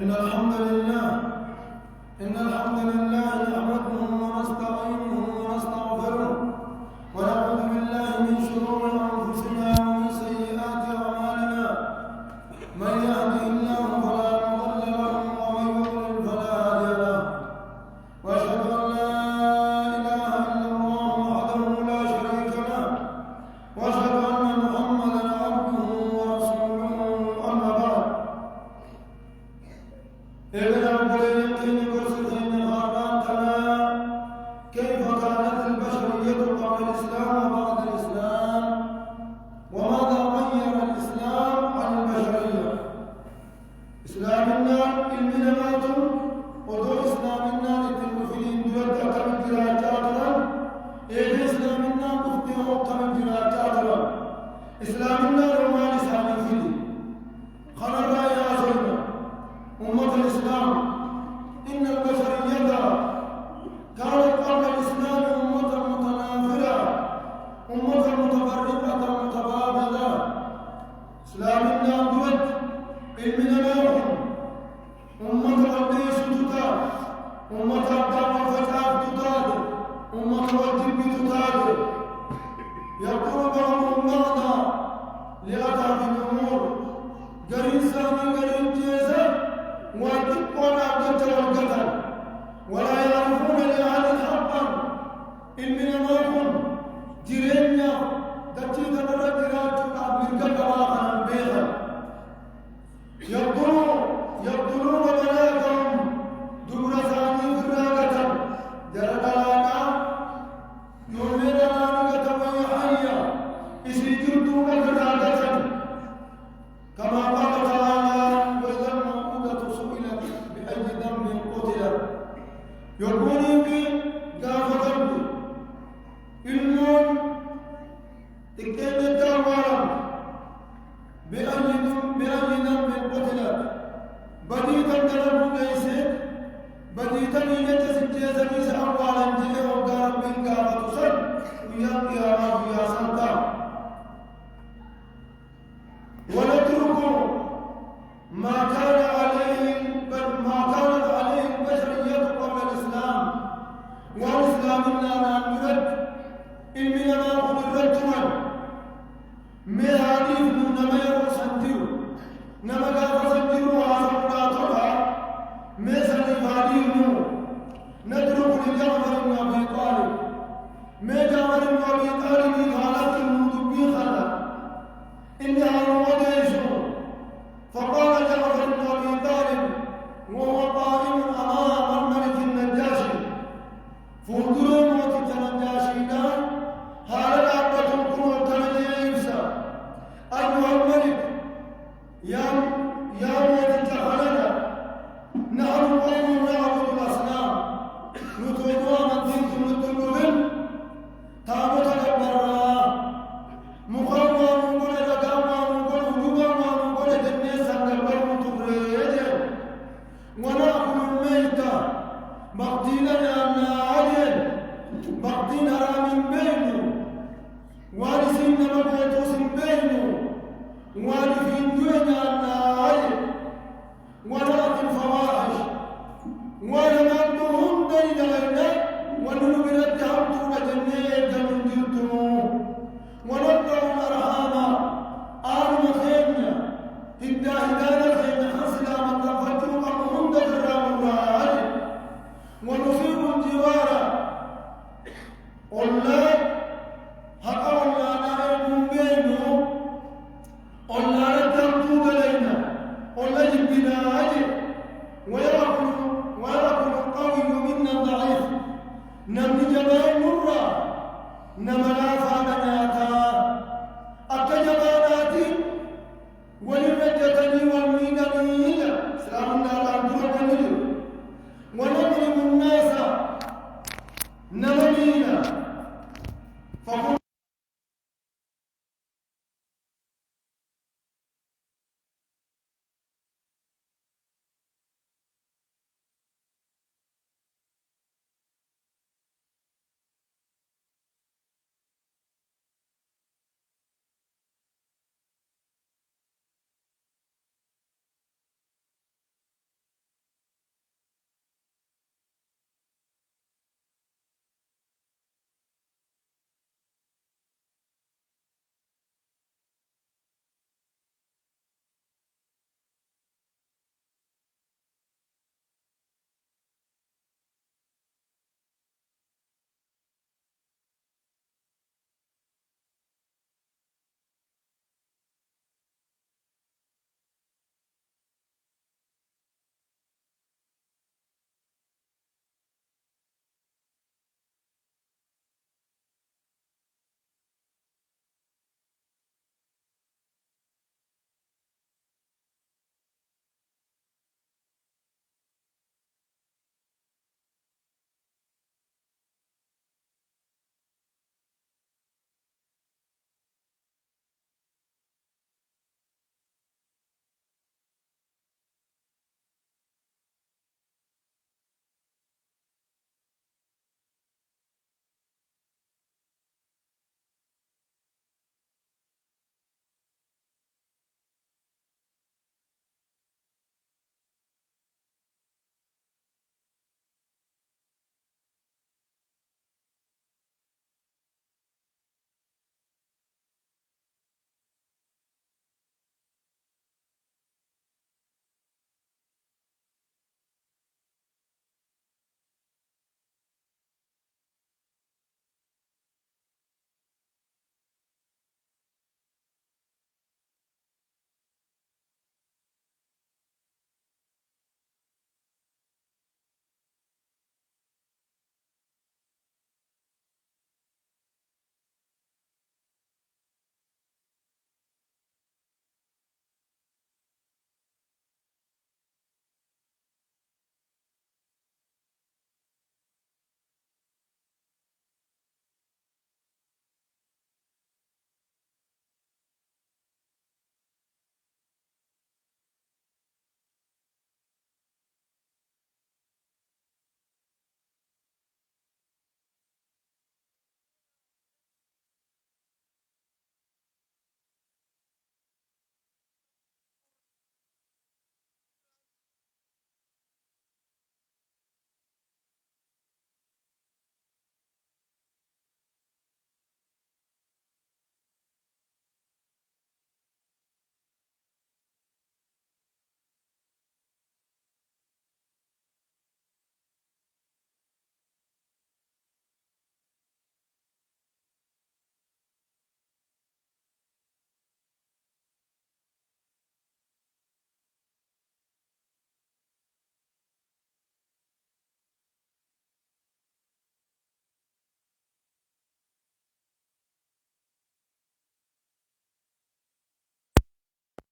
إن الحمد لله نحمده ونستعينه ونستغفره ونعوذ بالله من شرور أنفسنا ومن سيئات أعمالنا. من يهده الله فلا مضل له ومن يضلل فلا هادي له. وأشهد أن لا إله إلا الله وحده لا شريك له وأشهد أن محمدا عبده ورسوله. أما بعد كيف كانت البشرية قبل الإسلام وبعد الإسلام؟ وماذا غير الإسلام عن البشرية؟ إسلامنا المنامات ودور إسلامنا للتلوثين دولة كم جراجاتنا إسلامنا مفتوح كم جراجاتنا إسلامنا رومان إسلامي فيه خلق يا سيدنا أمة الإسلام. إن البشرية كانت قبل الإسلام أمة متنافرة، أمة متفرقة متباغضة. إسلامنا قوت المنامات أمة القديس تتاب، أمة الدعوة فتاة تتاب، أمة الجب تتاب. يقول بعضهم بعضا لأضعف الأمور قرين سامي قرين جيزة ويتقون عبدة والقتل ولا يعرفون لأهل حقا المنامات جرينا دجيت مرة جرات من قلبها البيضة. يقتلون بناتهم دبر ثاني فراقة جردانا يولد نانقة ويحيى إسيجردون فراقة كما قال تعالى وإذا الموءودة سئلت بأي ذنب قتلت. يقول في قافة إنهم تكتب الدعوة بأي ذنب قتلت. بديتا تنبو ليست بديتا نيجة سجيزة بيس أولا جئ وقارب من قافة سن ويام يا رب يا سلطان. ونترك ما كانت عليه البشرية قبل الإسلام. والإسلام إننا نرد إننا قدرت من هذه نما يرسنتيو نما قافسنتيو وعصرنا مثل هذه نترك لجعفر بن أبي طالب ما جعفر بن أبي طالب خالت المدبي خلا إنها روضيشه. فقال جعفر بن أبي طالب وهو قائم أمام الملك النجاشي فانظروا موت النجاشينا هذا العبد القوة التنجيسة أيها الملك يا موت جهلنا نحن قوم نعبد الأصنام نطلبها من دينكم نطلبهم تابوت البراء مقاومة مقولة لقامة مقولة هجومة مقولة الناس عند البر تبريد ونأكل الميتة مقتينا لأننا عدل مقتين حرام بينه وارثين مبيتوس بينه وارثين دون أننا عدل ونأكل الفواحش ونمدهم بين غيرنا وننبرد حمتنا جنيه من جلتموه ونقطع الأرحام آل خيرنا هدانا خيرنا حصلا من تفتوا أمهم دفرام الرعاج ونصيب الجوار والله حقا والله نعلم بينه والله نتمتوا علينا والله جبنا عجل ويأكل القوي منا الضعيف نمني جبال مرة نملا فانياتا أكجباناتي ولمجتني والمينانين سلامنا على عبد الغني ونظلم الناس نملينا فقل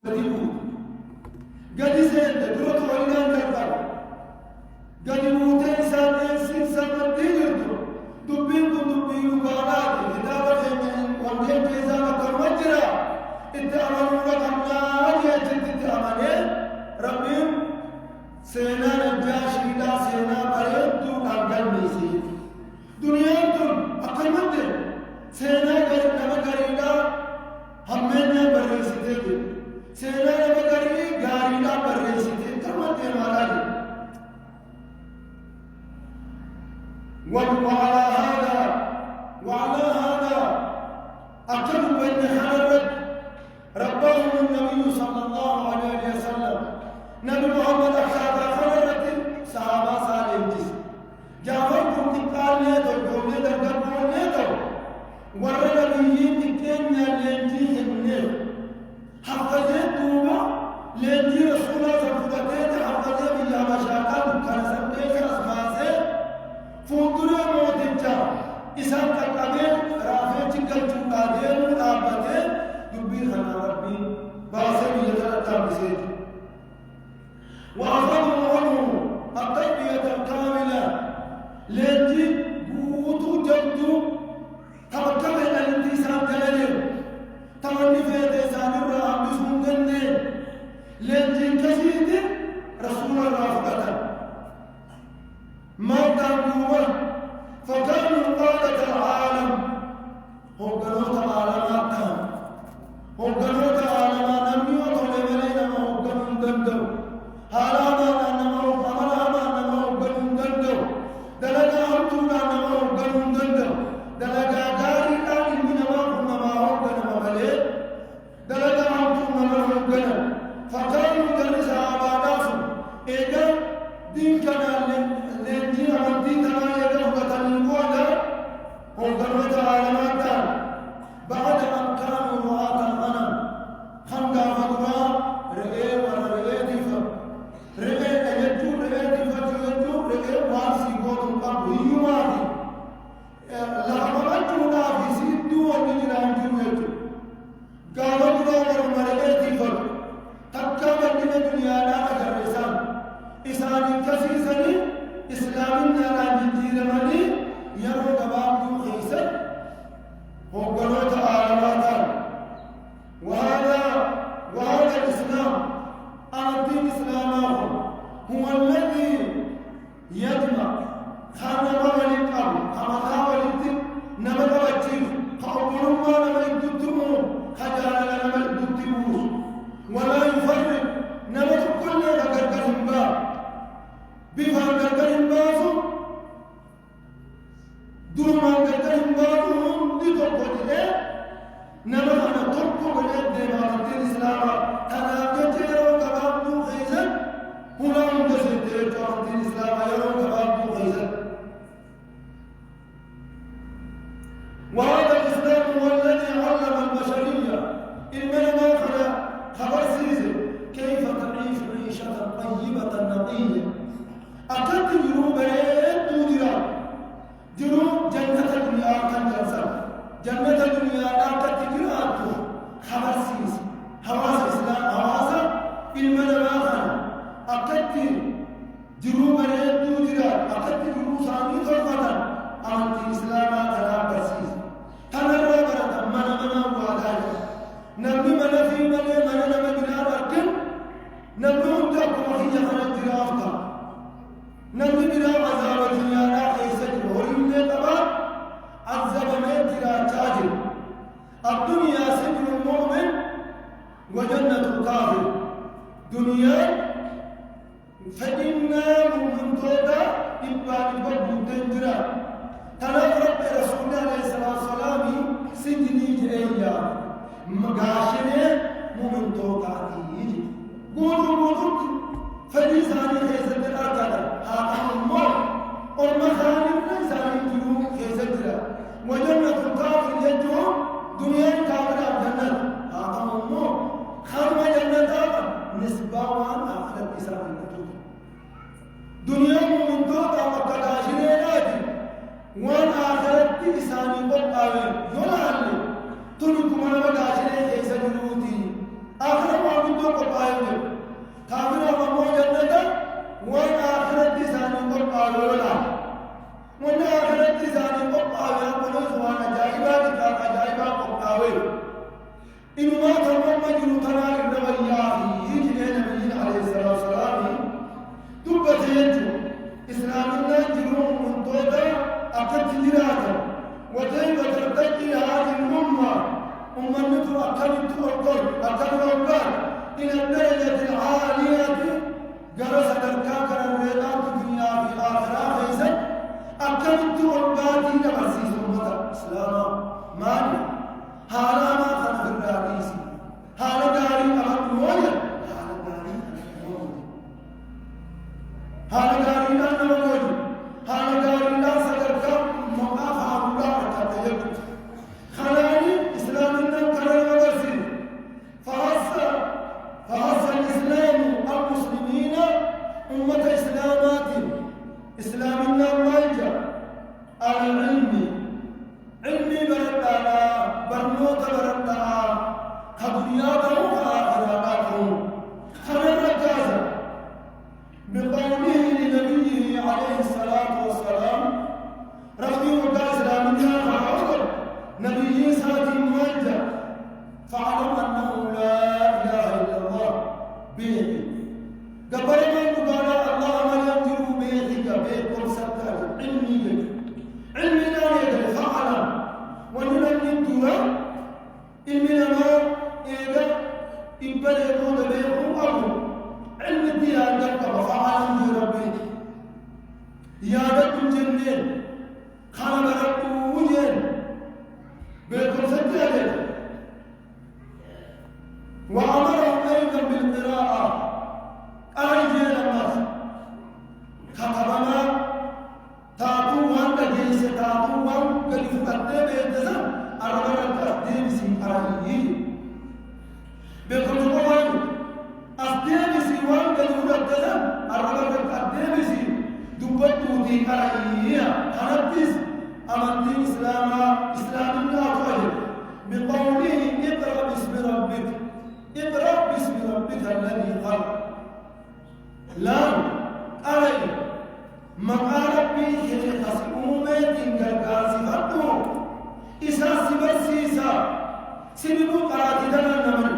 قد زين درت وإنان كالبر قد موتين ساتين سين ساتين يردو دبين وقالات كتابة وانجين كيزامة المجرى اتعملوا لكم ناجي جد اتعملين ربهم سينا نجاشي لا سينا بريدو قابل ميسي دنياكم أقل مدر سينا قريب نما قريبا همنا بريسيتي سينا نما قريب غارينا بريسيتي كمدر مالاجي وعلى هذا أقل بين حرب ربهم النبي صلى الله عليه وسلم نبي محمد أخذ خررت صحابة صالحين جعفر كنت قال نيتو جملة درقبون نيتو ورى نبيين تكينيا لنجي هنين حفظت دوبا لنجي رسول الله صفتين حفظت بيا مشاكل كان سبتين أسماسي فوندرا موتنجا إسان تقابل رافع تقل تقادين مطابتين دبير خنا ربي باسم يترتب بسيط وأخذوا عنه التربية الكاملة لنجي قوتو جبدو تمكن الانتسام جلالير تمني في ديسان الرحم بسم جنة لنجي كسيد رسول الله فقط ما كانوا فكانوا قادة العالم هم قنوت عالمات هم قنوت عالمات نميوت ولملين ما هم قنون دندو حالاما أنما هم أمراما أنما هم قنون دندو دلقا همتونا أنما هم قنون دندو دلقا داري آل من ما هم ما هم قنما ملي دلقا همتونا ما هم قنم فكانوا قنسا عباداسو إذا دين كان لنجي عمدي تنا يده وتنقودا هم قنوت عالمات بعد أن كانوا رعاة الغنم خمدا فقما رئي ورئي دفا رئي أجدو رئي دفا جدو رئي وارسي قوت القبر يواري لحمدتنا في سيدو ونجران جوهتو قالوا ورمى رئي دفا تكامل من الدنيا لا أجر إسان إسان كسيسني إسلامنا لا جديرمني يرو قبابو خيسا وقالوا عالماتا وهذا الإسلام الدين إسلامه هو الذي يجمع خانا مولد خما خاولد نمد وجيف خاولد ما نمد الدمو خجال نمد الدمو ولا يفرق نمد كل غرغرهم با بفا غرغرهم باسو دوما غرغرهم باسو تقولي نما أنا تقول لدينا الإسلام أنا كتير وكبابو خيزا هنا مدرسة الإسلام يرون كبابو خيزا وهذا الإسلام هو الذي علم البشرية إنما خبر سيزي كيف تعيش عيشة طيبة نقية أكد جنوب جنة الدنيا كان جنسا جنة الدنيا لا تتجرأت خبر سيس حواس إسلام حواس المنامات أكدت جروب ريدو جرا أكدت جروب سامي طرفة أمنت إسلام ترى برسيس تنرى برد منا وعدايا نبي منا في منا نما جرا أكل نبي مدرك وحيد خرج جرا أفضل نبي جرا عذاب الدنيا لا خيسج وهم لتبا عذاب من جرا تاجر الدنيا سجن المؤمن وجنة الكافر دنيا فإنا من تودا إبان بدو تنجرا تنفرق رسول الله عليه الصلاة والسلام سجني جئيا مغاشنة من تودا تيجي قولوا فليساني خيزة الأرض هذا الموت والمخاني ليساني جلو خيزة وجنة الكافر يجو دنيا كافر جنة هذا الموت خرم جنة نسبة وان آخر بسام النتوج دنيا من توقع مقداشرين وان آخر بسام النتوج يولاني تلك من مقداشرين خيزة جلوتي آخر ما من أمنته أكلت أرقل إلى الدرجة العالية جرست الكاكر الرياضات في الدنيا في الآخرة فإذا أكلت أرقاتي لبرسيس أمة الإسلام مالي هذا ما كان في الرئيس هذا داري أمام مويا هذا داري أنا موجود هذا داري لا سكرك مقاف الله كتير خلاني إسلام النام كرر ورسل فحص الإسلام المسلمين أمة إسلام النام مالجا على العلم علمي برتانا برنوت برتانا كدنيا بروك آخراتهم خلال ركازة بقوله لنبيه عليه الصلاة والسلام رضي الله إسلام النام فعوض نبي ساتي موجه فاعلم أنه لا إله إلا الله به قبل ما قال الله ما ينجر بيتك بيتكم ستة علمي لا يدري فاعلم ونلن ترى علمي لما إذا إبدا يقول بيتكم أبو علم الديان دقب فاعلم بربي يا رب الجنين خلق ربه وجن بيتكم ستة وأمرهم أيضا بالقراءة أرجل الناس كتبنا تاتوان كجيس تاتوان كلفتة بيتزن أربعة كأسدين سياري بكتبوان أسدين سيوان كلفتة أربعة كأسدين سي دبتو دي أرأيية خنبتس أمنتي إسلاما بقوله اقرأ باسم ربك الذي خلق لا أري مقال ربي خلق سئومة تنقل صفته إساس برسيسا سبب قراتدنا النمر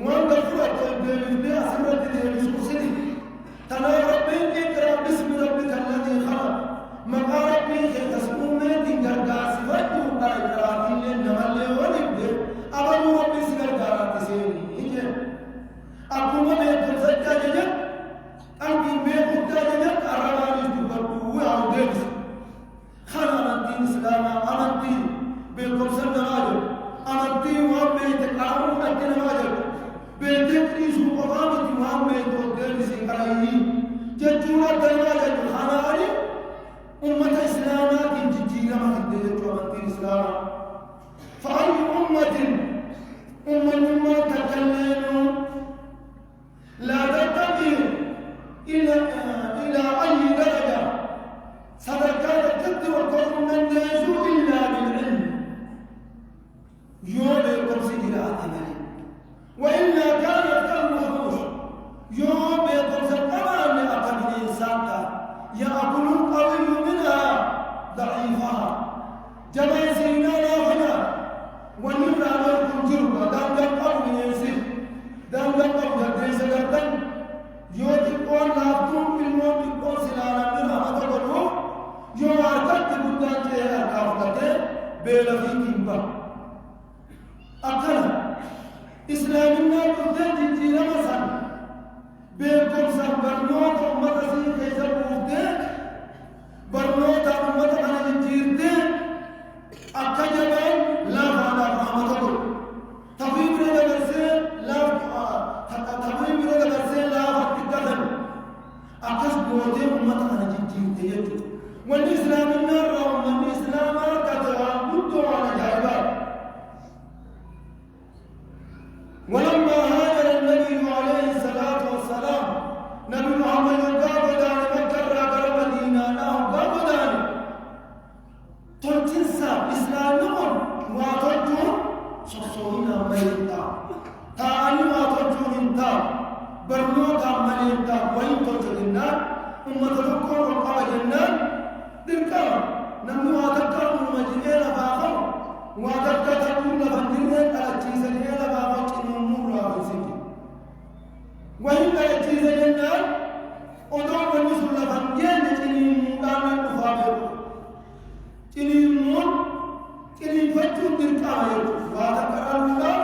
وان دفرت بالبيع سمرت السوسدي تنا ربي اقرأ باسم ربك الذي خلق مقال ربي خلق سئومة تنقل صفته قراتدنا النمر أبو ربي سكر دارات سيني أبو ما بيكون سجاجة أبو بيكون سجاجة أرادة يجبروا أو ديس خلنا الدين إسلام أمانتي بيكون سجاجة أمانتي وهم بيتك أمو الدين واجب بيتك إيشو قفامتي وهم بيكون ديس كرايين جدوا دراجة الخناري أمة إسلامات جديدة ما تدري أمانتي إسلام فأي أمة تكلموا لا تتقي إلى أي درجة صدقات الجد والقرب من يجو إلا بالعلم يوم يقوم سجلات ملك وإلا كانت كالوحوش يوم يقوم سجلات لأقل الإنسان يأكل القوي منها ضعيفها جماسينا لا غنى ونبرا لكم جربا دام قوم ينسل دام قوم يدرس لكم يوتي قول لابتم بالموت قول سلالا منها مدبروا يوم أركت بدان جهة كافتة بلا في كيمبا أقل إسلامنا بدان جيجينا مسان بيكم سان برنوت أمتا سين كيسا بوفتين برنوت أمتا أنا جيرتين أكجبان لا فانا فهمتكم تفيم رجل برسين لا تفيم رجل برسين لا فتكتن أكس بوتين أمتا أنا جيجيرتين والإسلام النار والإسلام كتبا بدو على جايبات ولما هاجر النبي عليه الصلاة والسلام نبي محمد قابضان مكة راقر مدينة ناهم قابضان تنسى إسلام نقر واتوجه شخصوهنا مليتا تاني واتوجه انتا برنوتا مليتا وين توجه النار تذكر وقال جنان دلكا نمو واتكا مجنين فاخر واتكا تقول لفندرين تلتشيز جنين فاخر كنمور وابسيكي وين تلتشيز جنان ودوم ونسل لفندرين كنمو دانا نفابر كنمو كنمو فتون دركما واتقرأ الله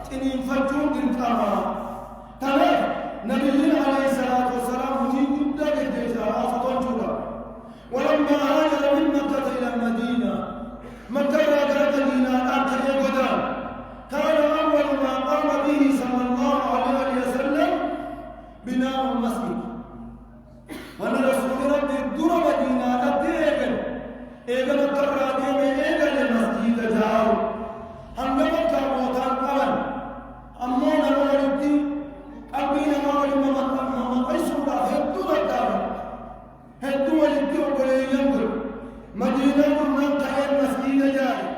تنين فتون دركما تمام نبينا عليه الصلاة والسلام في قدة قديسة واسطون جولا ولما هاجر من مكة إلى المدينة مكة إلى المدينة أكثر يقدر كان أول ما قام به صلى الله عليه وسلم بناء المسجد وأن رسول ربي دور مدينة أديك إيجا مكرر ديمي إيجا للمسجد جاو هم نبقى موتان قبل أمونا مولدي أبينا مولد مقيسوا لا هدو مكار هدو مولدي وقلي ينقل مدينة من تحيي المسجد جاي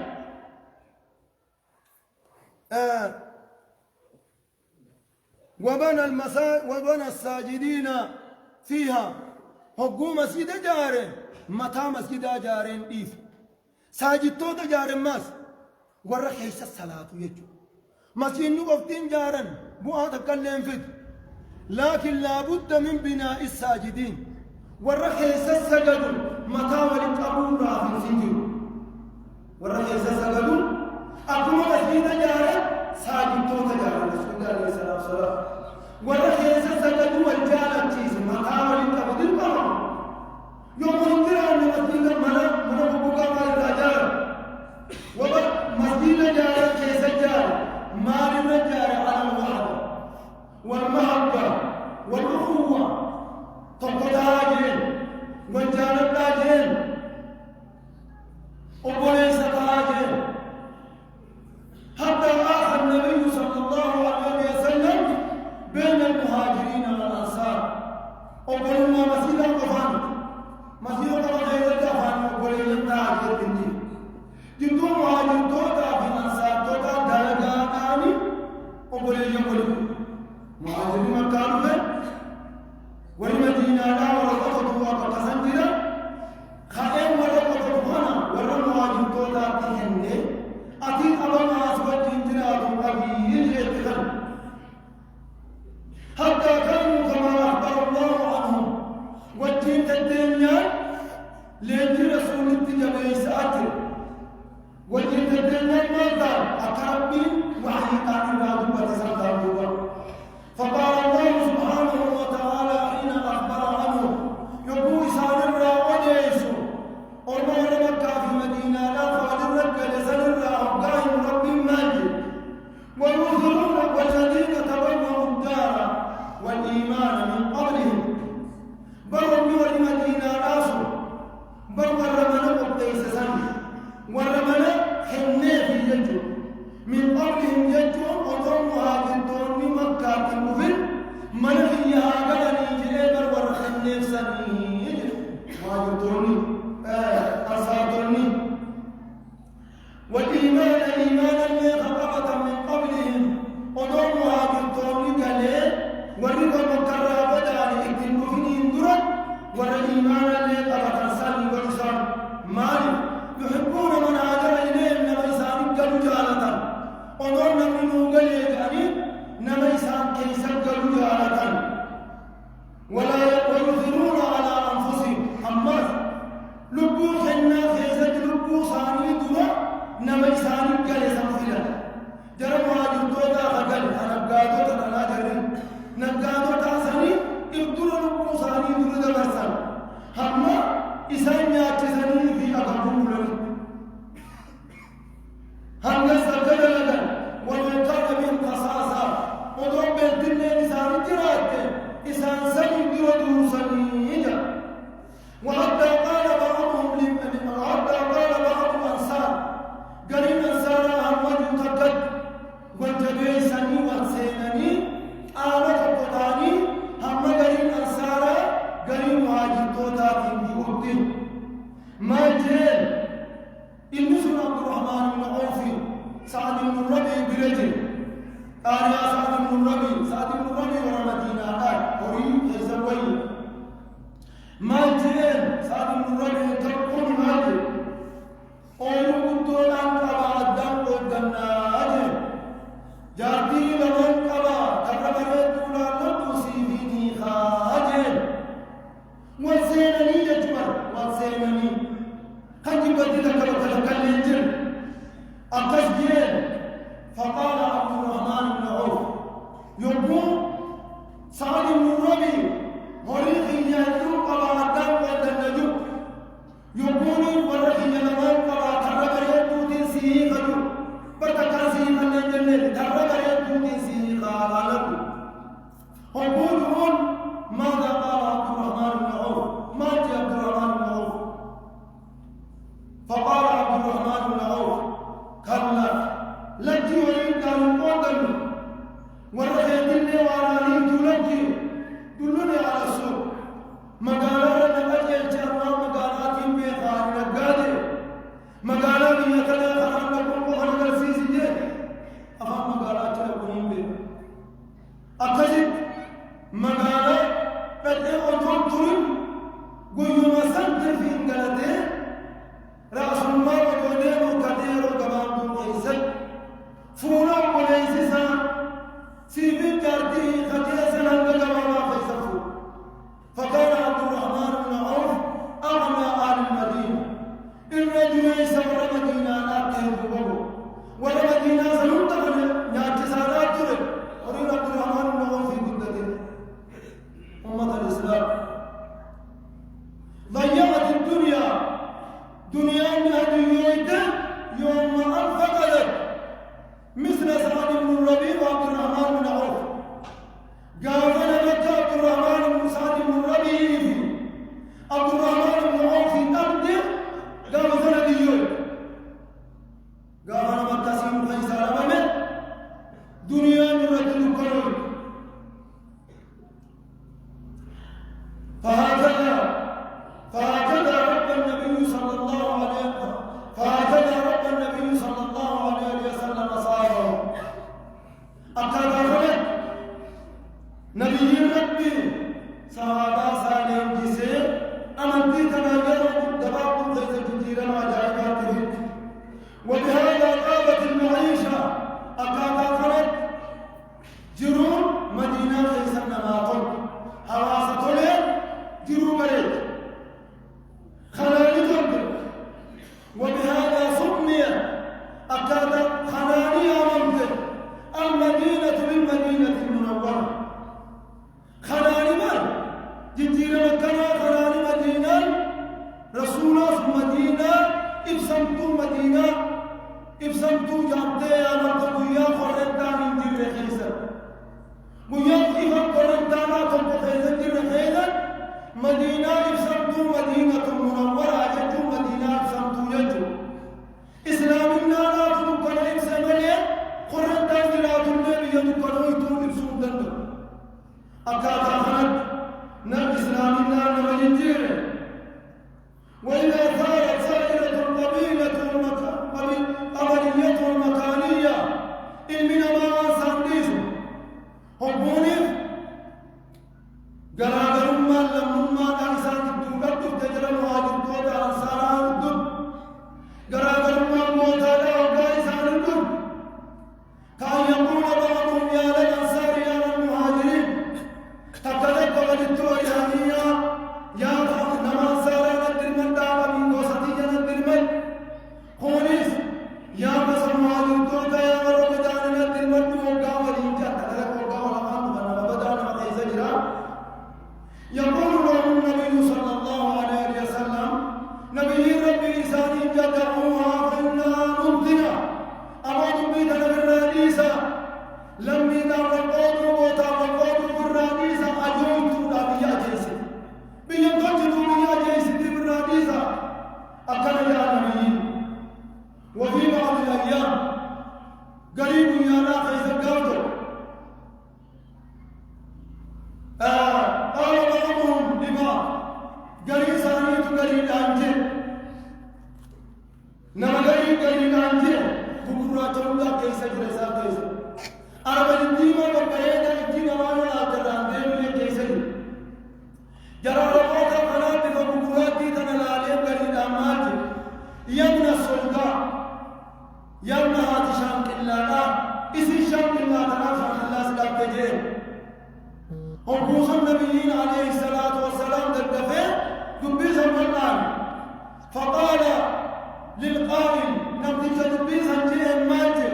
وبنى الساجدين فيها هقو مسجد جارين متى مسجد جارين إيف ساجد تو جارين ماس ورا خيس الصلاة يجو مسجد نقفتين جارين بوها تكلم فيت لكن لابد من بناء الساجدين ورا خيس السجد متى ولد أبو راح سجد ورا خيس السجد أبو مسجد جارين ساجد تو جارين رسول الله عليه الصلاة والسلام ورا خيس السجد والجالة تيز متى ولد أبو القمر يوم ينكر أن مسجد من بوكا مال الرجال ومسجد جار كيس جار مال الرجال على الوحدة والمحبة والأخوة تقطاجين والجانب تاجين وبوليس تاجين حتى آخر النبي صلى الله عليه وسلم بين المهاجرين والأنصار وبولنا مسجد القفان مسجد القفان القفان وبولنا تاجين دي جدو مهاجر توتا في الأنصار توتا درجة آني وبولنا بولنا مهاجرين مكانوا والمدينة لا ورقته وقتسنجرا خائم ورقته هنا ورمواجه توتا تهنه أتي أبنا أسود جنجرات قبيل يتخل حتى كانوا كما أخبر الله عنهم والدين الدنيا لأن رسول التجابي سأتر والدين الدنيا ماذا أقربين وحيطان راجب وتسلطان فقال الله سبحانه وتعالى حين أخبر عنه يقول سان الرا أرمان مكة في مدينة لا فاجر رجل سن الرا قائم رب ماجد والمثلون والذين تبوأوا الدار والإيمان من قبلهم بروا المدينة راسه بروا الرمنا قبطيس سن والرمنا حنيه في يجو من قبلهم يجو وضمها بنتون مكة المفل من فيها قلني جلبر ورخني سني واجتوني أصابني والإيمان إيمانا لخطبة من قبلهم وضمها بنتون كلي ورقا مكرابة على اكتنفنين درد والإيمان لخطبة سني ورسان مالي يحبون من هاجر إليهم نميسان قلوا جالة ونورنا منه قل يجعني نميسان كيسا قلوا جالة ولا يؤثرون على أنفسهم حماس لبو خنا خيزة لبو خاني دوا نميسان قل سمفلا جرم واجب تودا خقل نبقاتو تتنا جرين نبقاتو تاسني ابتر لبو خاني دوا دبرسان حما إسان ياتسني في أقبول لهم هنگس أكدر لگن ومن من قصاصا ودرب الدنيا إسان جرات إسان سنين دردو سنين وحتى قال بعضهم حتى قال بعض الأنصار قريب أنصار أحمد تقد والجبي سني وسينني آلة قطاني هم قريب أنصار قريب مهاجر توتا في بيوتين ما جيل النسل عبد الرحمن بن عوف سعد بن الربيع برجل قال يا سعد بن الربيع ورا مدينة قال أريد يزوي ما جين سعد بن الربيع تقول ماجد أولو كنتون أنت بعد دم ودنا جاتي لمن كبا تقبلت ولا تدوسي فيني خاجل وسينني يجمل وسينني هنجي بدي لك بتلقى الانجيل فقال عبد الرحمن بن عوف كلا لجي وليد كانوا قوتني ورخيتني وعنانيت لجي دلني على السوق مقالا لنقل الجرى مقالات بيخان نقادي مقالا بيخان خرم لكم وخرم السيسي أفهم مقالات لكم بي أكذب مقالا بدأ أجل ترم قيوم سنت في انقلته رأس الله وقدير وكثير وكباب دون قيسك فولا وليسسا سيبين جارته خطيئة لنك كبابا فيسفو فكان عبد الرحمن بن عوف أغنى آل المدينة الرجل يسور مدينة ناكيه بقبو ولا مدينة سننتقل ناكسانات ترك ورين عبد الرحمن بن عوف في قدته أمة الإسلام ضيعت الدنيا دنيا من هديويته يوم أنفقدت مثل سعد بن الربيع وعبد الرحمن بن عوف قابل مكة عبد الرحمن بن سعد بن الربيع عبد الرحمن بن عوف تبدأ قابل سنديوي قابل مكة سيم خيسار أمامه دنيا من رجل كروي فهكذا رب النبي صلى الله عليه وسلم صاره أكاد خلق نبي ربي صحابة سالين جسي أمنتي تناجر دباب ليس كثيرا وجائباته وبهذا طابت المعيشة أكاد خلق جرون مدينة ليس نماطل حواسة له جرو مريض خلاني تنبر وبهذا سمي أكاد خلاني أمنبر المدينة بالمدينة المنورة خلاني مر جدير مكنا خلاني مدينة رسول الله مدينة إبسمتو جابتي يا مرتبو يا خرطان انجير خيسر ويا كيف خرطانا كنت خيسر جير خيسر مدينة إبسمتو مدينة منورة جدو مدينة إبسمتو جدو إسلامنا لا تنقل إبسمالي خرطان لا تنقل يدقلو يتون إبسم دندو أكاتا خلق نب إسلامنا نمجنجير وإذا ثارت سائرة القبيلة والقبلية والمكانية إلمنا ما سانديسو هبوني قرارما لما أنسان الدنبت تجرى مهاجر تودا أنسان الدب قرارما موتا لأوقا إنسان الدب كان يقول بعضهم يا للأنصار يا للمهاجرين تقلق وجدتوا إلهانية يا نمان سارة الدرمن دعوة من قوستي الدرمن خونيس يا مسر مهاجر تودا يا مرمدان الدرمن وقا ولينجا تقلق وقا ولمان ونبدان وقيس جرا يقول له النبي صلى الله عليه وسلم نبي ربي لساني جدعوها فإنها ممتنة أمان بيتنا بالرئيسة لم يدعو القوض وطاق القوض بالرئيسة أجويت لأبيا جيسي بيمتجدوا بيا جيسي بالرئيسة أكل يا نبي وفي بعض الأيام قريب يا ناقص القوض قال بعضهم لبعض قريب سانيت قريب أنجل نما قريب أنجل بكرة الله كيسا جرسا كيسا أربع الديما وقريدا الدين وانا أتران ديما كيسا جرى رفوتا قناة فبكراتي تنالاليم قريب أماجي يمنى السلطان يمنى هاتي شام كلانا إسي شام كلا تنافع الله سلاك تجيب وقوص النبيين عليه الصلاة والسلام دقفه دبيزا مرنان فقال للقائل نبتك دبيزا جيه الماجر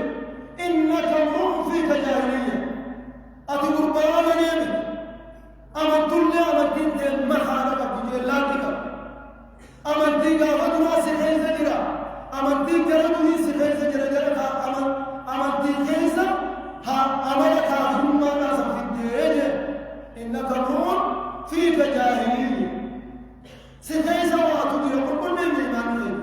إنك امرؤ فيك جاهلية أتقول بيانا نيمك أمنت الله أمنت المخانة بجلاتك أمنت قافتنا سخيزة جرا أمنت قردني سخيزة جرا أمنت كيسة أمنك هم ناسا في الدين إنك امرؤ فيك جاهلية سخيزة وأتقول كل من إيمانه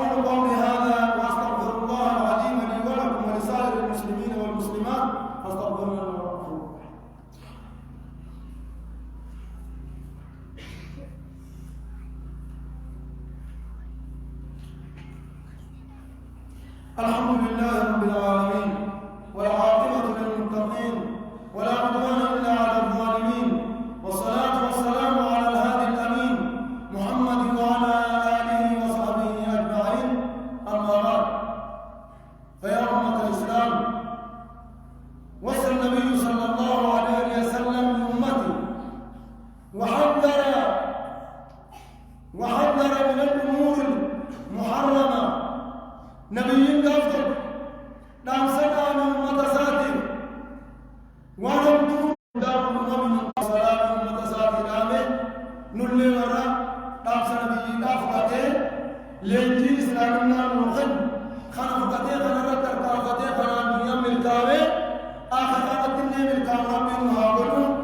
أقول قولي هذا وأستغفر الله العظيم لي ولكم ولسائر المسلمين والمسلمات فاستغفروه إنه هو الغفور الرحيم. الحمد لله رب العالمين والعاقبة للمتقين ولا عدوان إلا على الظالمين والصلاة والسلام على الهادي الأمين محمد وعلى آله وصحبه أجمعين. أما بعد، فيا أمة الإسلام، وصى النبي صلى الله عليه وسلم لأمته وحذر من الأمور المحرمة. نبي أفضل نعم سكى من متساتر ونمتو دار من صلاة متساتر آمين نلي ورا نعم سنبي أفضل لنجي إسلامنا نوخن خنفتي خنرتر كافتي خنان دنيا ملكاوي آخر قاتل ملكاو ربي نهاولو